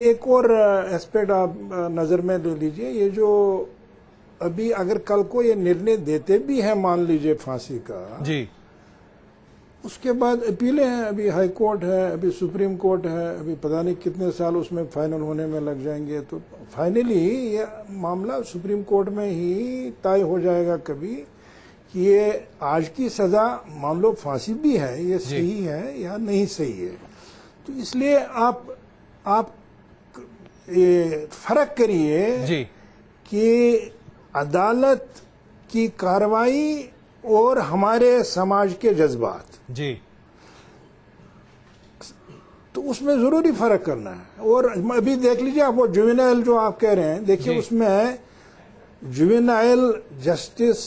एक और एस्पेक्ट आप नजर में ले लीजिए, ये जो अभी अगर कल को ये निर्णय देते भी हैं, मान लीजिए फांसी का जी, उसके बाद अपीलें हैं, अभी हाई कोर्ट है, अभी सुप्रीम कोर्ट है, अभी पता नहीं कितने साल उसमें फाइनल होने में लग जाएंगे। तो फाइनली ये मामला सुप्रीम कोर्ट में ही तय हो जाएगा कभी कि ये आज की सजा मान लो फांसी भी है, ये सही है या नहीं सही है। तो इसलिए आप ये फर्क करिए कि अदालत की कार्रवाई और हमारे समाज के जज्बात जी, तो उसमें जरूरी फर्क करना है। और अभी देख लीजिए आप, वो जुवेनाइल जो आप कह रहे हैं, देखिए उसमें जुवेनाइल जस्टिस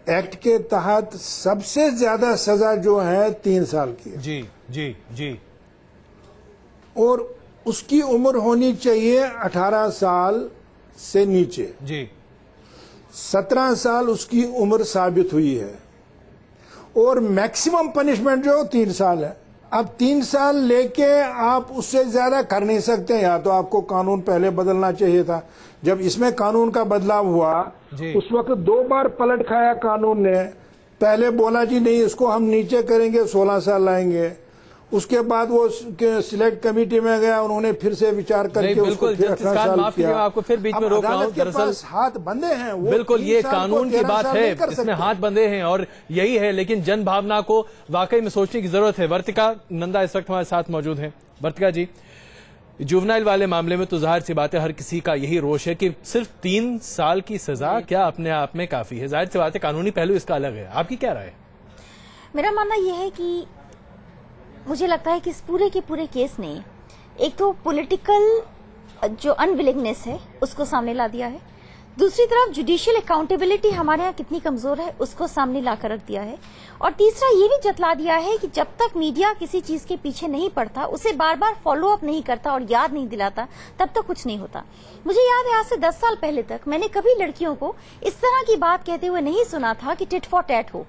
एक्ट के तहत सबसे ज्यादा सजा जो है 3 साल की है। जी जी जी, और उसकी उम्र होनी चाहिए 18 साल से नीचे जी। 17 साल उसकी उम्र साबित हुई है, और मैक्सिमम पनिशमेंट जो 3 साल है। अब 3 साल लेके आप उससे ज्यादा कर नहीं सकते। या तो आपको कानून पहले बदलना चाहिए था। जब इसमें कानून का बदलाव हुआ उस वक्त 2 बार पलट खाया कानून ने। पहले बोला जी नहीं, इसको हम नीचे करेंगे, 16 साल लाएंगे। उसके बाद वो सिलेक्ट कमेटी में गया, उन्होंने फिर से विचार करके उसको फिर 18 साल किया। आपको फिर बीच में रोक रहा हूं, दरअसल हाथ बंधे हैं। वो बिल्कुल ये कानून की बात है, इसमें हाथ बंधे हैं और यही है। लेकिन जन भावना को वाकई में सोचने की जरूरत है। वर्तिका नंदा इस वक्त हमारे साथ मौजूद हैं। वर्तिका जी, जुवेनाइल वाले मामले में तो जाहिर सी बात है हर किसी का यही रोष है कि सिर्फ 3 साल की सजा क्या अपने आप में काफी है? जाहिर सी बात है कानूनी पहलू इसका अलग है, आपकी क्या राय है? मेरा मानना यह है कि मुझे लगता है कि इस पूरे के पूरे केस ने एक तो पॉलिटिकल जो अनविलिंगनेस है उसको सामने ला दिया है, दूसरी तरफ जुडिशियल अकाउंटेबिलिटी हमारे यहाँ कितनी कमजोर है उसको सामने ला कर रख दिया है, और तीसरा ये भी जतला दिया है कि जब तक मीडिया किसी चीज के पीछे नहीं पड़ता, उसे बार बार फॉलो अप नहीं करता और याद नहीं दिलाता, तब तक कुछ नहीं होता। मुझे याद है आज से 10 साल पहले तक मैंने कभी लड़कियों को इस तरह की बात कहते हुए नहीं सुना था कि टिट फॉर टैट हो।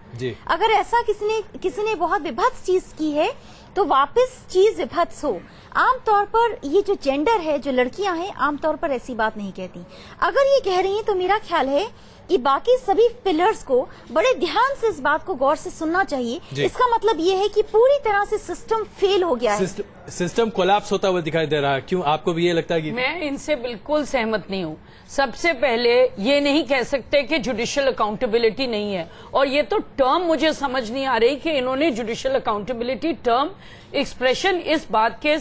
अगर ऐसा किसी ने बहुत विभत्स चीज की है तो वापस चीज विभत्स हो। आमतौर पर ये जो जेंडर है, जो लड़कियां हैं, आमतौर पर ऐसी बात नहीं कहती। अगर ये कह रही हैं तो मेरा ख्याल है कि बाकी सभी पिलर्स को बड़े ध्यान से इस बात को गौर से सुनना चाहिए। इसका मतलब ये है कि पूरी तरह से सिस्टम फेल हो गया है, सिस्टम कोलैप्स होता हुआ दिखाई दे रहा है। क्यों, आपको भी ये लगता है कि? मैं इनसे बिल्कुल सहमत नहीं हूँ। सबसे पहले ये नहीं कह सकते कि जुडिशियल अकाउंटेबिलिटी नहीं है, और ये तो टर्म मुझे समझ नहीं आ रही कि इन्होंने जुडिशियल अकाउंटेबिलिटी टर्म एक्सप्रेशन इस बात के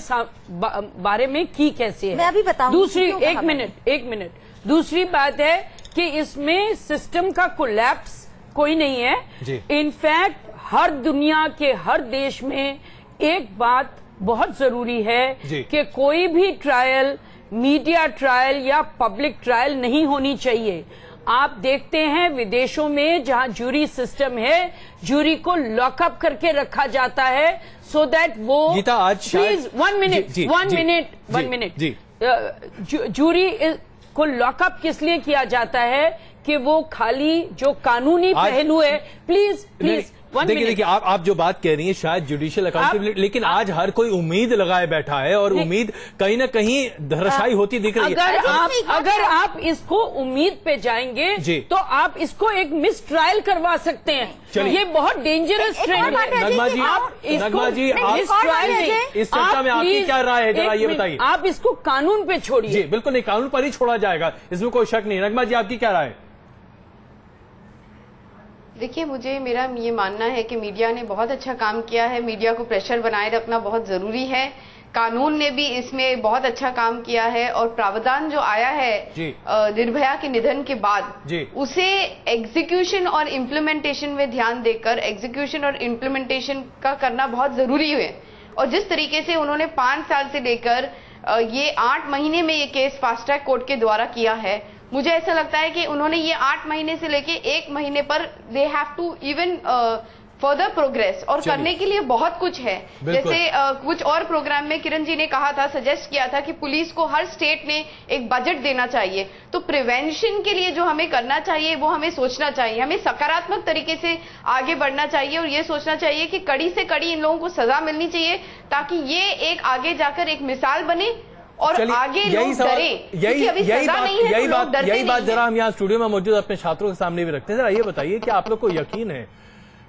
बारे में की कैसे है। मैं अभी बताऊंगी। दूसरी एक मिनट दूसरी बात है कि इसमें सिस्टम का कोलैप्स कोई नहीं है। इनफैक्ट हर दुनिया के हर देश में एक बात बहुत जरूरी है कि कोई भी ट्रायल मीडिया ट्रायल या पब्लिक ट्रायल नहीं होनी चाहिए। आप देखते हैं विदेशों में जहां जूरी सिस्टम है, जूरी को लॉकअप करके रखा जाता है सो दैट वो गीता आज प्लीज वन मिनट जूरी को लॉकअप किस लिए किया जाता है कि वो खाली जो कानूनी पहलू है, प्लीज देखिए आप जो बात कह रही हैं शायद जुडिशियल अकाउंटेबिलिटी, लेकिन आज हर कोई उम्मीद लगाए बैठा है और उम्मीद कहीं ना कहीं धराशायी होती दिख रही है। अगर आप इसको उम्मीद पे जाएंगे तो आप इसको एक मिस ट्रायल करवा सकते हैं। ये बहुत डेंजरस ट्रेंड है। नगमा जी आप इस चर्चा में आपकी क्या राय है, जरा ये बताइए। आप इसको कानून पे छोड़िए। जी बिल्कुल नहीं, कानून पर ही छोड़ा जाएगा, इसमें कोई शक नहीं। नगमा जी आपकी क्या राय है? देखिए, मेरा ये मानना है कि मीडिया ने बहुत अच्छा काम किया है। मीडिया को प्रेशर बनाए रखना बहुत जरूरी है। कानून ने भी इसमें बहुत अच्छा काम किया है, और प्रावधान जो आया है निर्भया के निधन के बाद उसे एग्जीक्यूशन और इम्प्लीमेंटेशन में ध्यान देकर एग्जीक्यूशन और इम्प्लीमेंटेशन का करना बहुत जरूरी है। और जिस तरीके से उन्होंने 5 साल से लेकर ये 8 महीने में ये केस फास्ट ट्रैक कोर्ट के द्वारा किया है, मुझे ऐसा लगता है कि उन्होंने ये 8 महीने से लेके 1 महीने पर they have to even further progress, और करने के लिए बहुत कुछ है। जैसे कुछ और प्रोग्राम में किरण जी ने कहा था, सजेस्ट किया था कि पुलिस को हर स्टेट ने एक बजट देना चाहिए। तो प्रिवेंशन के लिए जो हमें करना चाहिए वो हमें सोचना चाहिए, हमें सकारात्मक तरीके से आगे बढ़ना चाहिए, और ये सोचना चाहिए कि कड़ी से कड़ी इन लोगों को सजा मिलनी चाहिए ताकि ये एक आगे जाकर एक मिसाल बने और आगे लोग डरें, क्योंकि अभी सजा नहीं है तो लोग डरते नहीं हैं। यही बात जरा हम यहाँ स्टूडियो में मौजूद अपने छात्रों के सामने भी रखते हैं। जरा ये बताइए कि आप लोग को यकीन है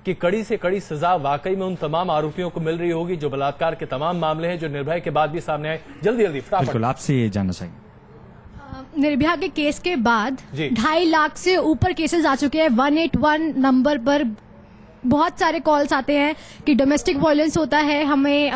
कि कड़ी से कड़ी सजा वाकई में उन तमाम आरोपियों को मिल रही होगी जो बलात्कार के तमाम मामले हैं जो निर्भया के बाद भी सामने आए? जल्दी जल्दी फटाफट। बिल्कुल, आपसे ये जानना चाहिए। निर्भया के केस के बाद 2.5 लाख से ऊपर केसेस आ चुके हैं। 181 नंबर पर बहुत सारे कॉल्स आते हैं कि डोमेस्टिक वायलेंस होता है, हमें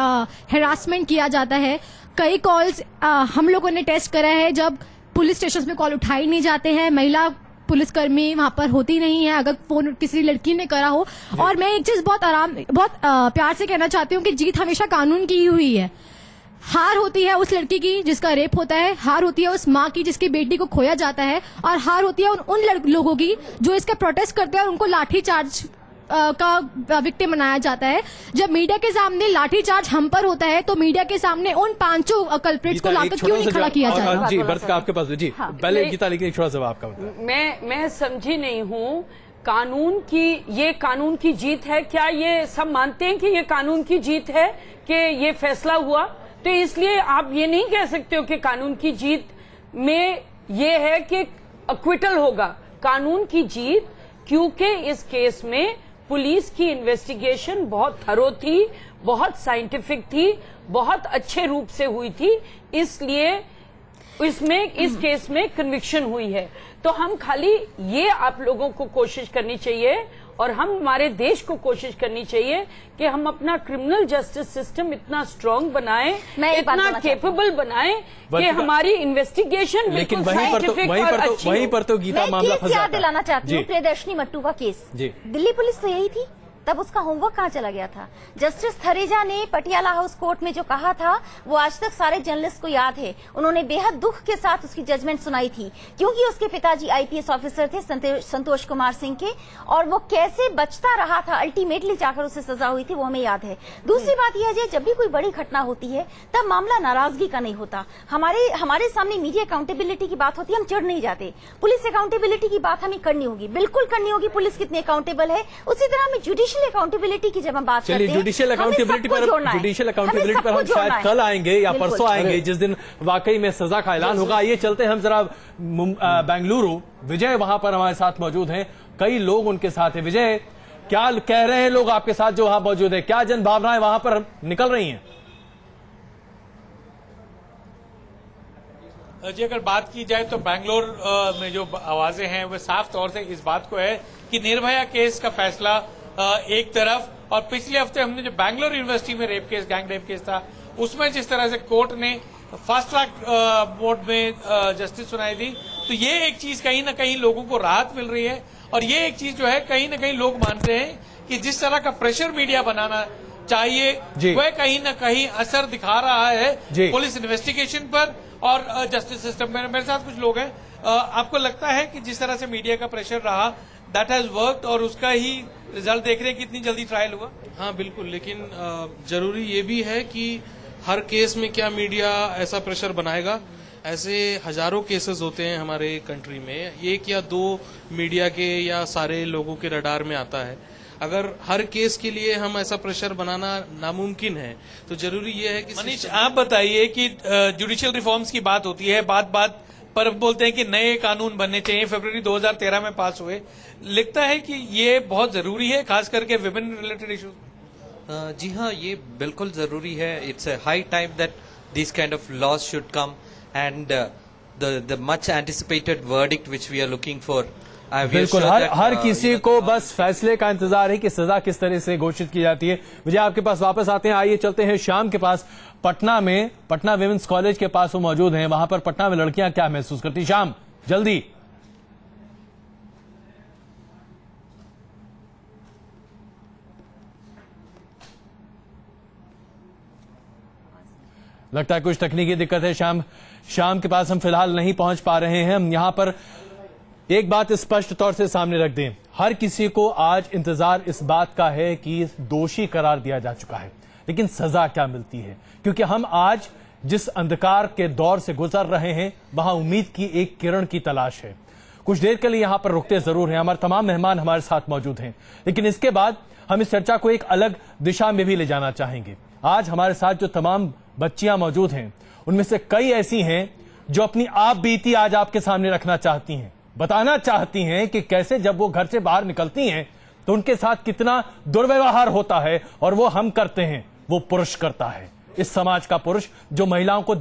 हैरासमेंट किया जाता है। कई कॉल्स हम लोगों ने टेस्ट करा है, जब पुलिस स्टेशन में कॉल उठाए नहीं जाते हैं, महिला पुलिसकर्मी वहां पर होती नहीं है अगर फोन किसी लड़की ने करा हो। और मैं एक चीज बहुत प्यार से कहना चाहती हूँ कि जीत हमेशा कानून की ही हुई है। हार होती है उस लड़की की जिसका रेप होता है, हार होती है उस माँ की जिसकी बेटी को खोया जाता है, और हार होती है उन लोगों की जो इसका प्रोटेस्ट करते हैं और उनको लाठीचार्ज का विक्टिम बनाया जाता है। जब मीडिया के सामने लाठीचार्ज हम पर होता है तो मीडिया के सामने उन 5 कल्प्रिट्स को लाकर क्यों नहीं खड़ा किया जाता? जी वर्तिका आपके पास जी पहले गीता, लेकिन एक छोटा सा आपका मैं समझी नहीं हूँ ये कानून की जीत है क्या? ये सब मानते हैं कि ये कानून की जीत है कि ये फैसला हुआ, तो इसलिए आप ये नहीं कह सकते हो कि कानून की जीत में ये है कि अक्विटल होगा। कानून की जीत क्योंकि इस केस में पुलिस की इन्वेस्टिगेशन बहुत थरो थी, बहुत साइंटिफिक थी, बहुत अच्छे रूप से हुई थी, इसलिए इस केस में कन्विक्शन हुई है। तो हम खाली ये आप लोगों को कोशिश करनी चाहिए और हम हमारे देश को कोशिश करनी चाहिए कि हम अपना क्रिमिनल जस्टिस सिस्टम इतना स्ट्रांग बनाएं, इतना केपेबल बनाएं कि हमारी इन्वेस्टिगेशन लेकिन वहीं पर तो गीता मामला फंसा। याद दिलाना चाहती हूँ प्रियदर्शनी मट्टू का केस, दिल्ली पुलिस तो यही थी, तब उसका होमवर्क कहाँ चला गया था? जस्टिस थरेजा ने पटियाला हाउस कोर्ट में जो कहा था वो आज तक सारे जर्नलिस्ट को याद है। उन्होंने बेहद दुख के साथ उसकी जजमेंट सुनाई थी क्योंकि उसके पिताजी आईपीएस ऑफिसर थे संतोष कुमार सिंह के, और वो कैसे बचता रहा था, अल्टीमेटली जाकर उसे सजा हुई थी, वो हमें याद है। दूसरी बात यह है जब भी कोई बड़ी घटना होती है तब मामला नाराजगी का नहीं होता। हमारे सामने मीडिया अकाउंटेबिलिटी की बात होती है, हम चिढ़ नहीं जाते। पुलिस अकाउंटेबिलिटी की बात हमें करनी होगी, बिल्कुल करनी होगी। पुलिस कितनी अकाउंटेबल है, उसी तरह हमें जुडिशियल अकाउंटेबिलिटी की जब हम बात करते हैं, जुडिशियल अकाउंटेबिलिटी पर हम शायद कल आएंगे या परसों आएंगे जिस दिन वाकई में सजा का ऐलान होगा। ये चलते हम जरा बेंगलुरु, विजय वहां पर हमारे साथ मौजूद हैं, कई लोग उनके साथ हैं। विजय, क्या कह रहे हैं लोग आपके साथ जो वहां मौजूद है, क्या जन भावनाएं वहां पर निकल रही हैं? जी अगर बात की जाए तो बैंगलोर में जो आवाजें हैं वो साफ तौर से इस बात को है कि निर्भया केस का फैसला एक तरफ, और पिछले हफ्ते हमने जो बैंगलोर यूनिवर्सिटी में rape case, gang rape case था, उसमें जिस तरह से कोर्ट ने फास्ट ट्रैक मोड में जस्टिस सुनाई दी, तो ये एक चीज कहीं ना कहीं लोगों को राहत मिल रही है। और ये एक चीज जो है कहीं ना कहीं लोग मानते हैं कि जिस तरह का प्रेशर मीडिया बनाना चाहिए वह कहीं ना कहीं असर दिखा रहा है पुलिस इन्वेस्टिगेशन पर और जस्टिस सिस्टम में। मेरे साथ कुछ लोग हैं, आपको लगता है कि जिस तरह से मीडिया का प्रेशर रहा दैट हैज वर्कड और उसका ही रिजल्ट देख रहे हैं कि इतनी जल्दी ट्रायल हुआ? हाँ बिल्कुल, लेकिन जरूरी ये भी है कि हर केस में क्या मीडिया ऐसा प्रेशर बनाएगा? ऐसे हजारों केसेस होते हैं हमारे कंट्री में, 1 या 2 मीडिया के या सारे लोगों के रडार में आता है। अगर हर केस के लिए हम ऐसा प्रेशर बनाना नामुमकिन है तो जरूरी ये है कि मनीष आप बताइए कि जुडिशियल रिफॉर्म्स की बात होती है, बात पर बोलते हैं कि नए कानून बनने चाहिए, फरवरी 2013 में पास हुए। लगता है कि ये बहुत जरूरी है खास करके विमेन रिलेटेड इश्यूज? जी हाँ, ये बिल्कुल जरूरी है। It's a high time that this kind of laws should come and the much anticipated verdict which we are looking for. बिल्कुल, हर किसी को बस फैसले का इंतजार है कि सजा किस तरह से घोषित की जाती है। विजय आपके पास वापस आते हैं, आइए चलते हैं शाम के पास, पटना में, पटना विमेंस कॉलेज के पास वो मौजूद हैं। वहां पर पटना में लड़कियां क्या महसूस करती? शाम जल्दी। लगता है कुछ तकनीकी दिक्कत है। शाम के पास हम फिलहाल नहीं पहुंच पा रहे हैं। हम यहां पर एक बात स्पष्ट तौर से सामने रख दें, हर किसी को आज इंतजार इस बात का है कि दोषी करार दिया जा चुका है, लेकिन सजा क्या मिलती है? क्योंकि हम आज जिस अंधकार के दौर से गुजर रहे हैं वहां उम्मीद की एक किरण की तलाश है। कुछ देर के लिए यहां पर रुकते जरूर हैं, हमारे तमाम मेहमान हमारे साथ मौजूद हैं, लेकिन इसके बाद हम इस चर्चा को एक अलग दिशा में भी ले जाना चाहेंगे। आज हमारे साथ जो तमाम बच्चियां मौजूद हैं उनमें से कई ऐसी हैं जो अपनी आप बीती आज आपके सामने रखना चाहती हैं, बताना चाहती हैं कि कैसे जब वो घर से बाहर निकलती हैं तो उनके साथ कितना दुर्व्यवहार होता है, और वो हम करते हैं, वो पुरुष करता है। इस समाज का पुरुष जो महिलाओं को